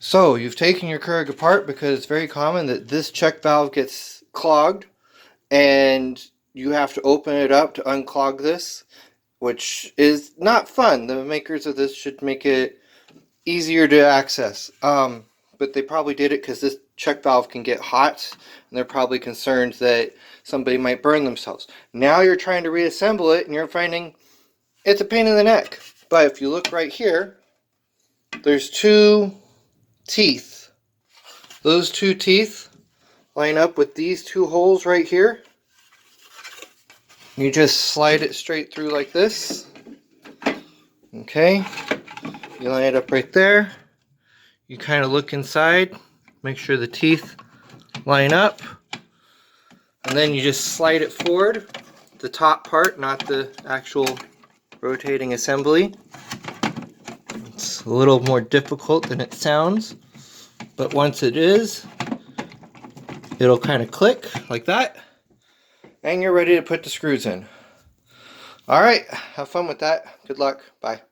So you've taken your Keurig apart because it's very common that this check valve gets clogged and you have to open it up to unclog this, which is not fun. The makers of this should make it easier to access. But they probably did it because this check valve can get hot and they're probably concerned that somebody might burn themselves. Now you're trying to reassemble it and you're finding it's a pain in the neck. But if you look right here, there's two teeth. Those two teeth line up with these two holes right here. You just slide it straight through like this. Okay, you line it up right there. You kind of look inside, make sure the teeth line up, and then you just slide it forward, the top part, not the actual rotating assembly. It's a little more difficult than it sounds, but once it is, it'll kind of click like that, and you're ready to put the screws in. Alright, have fun with that. Good luck. Bye.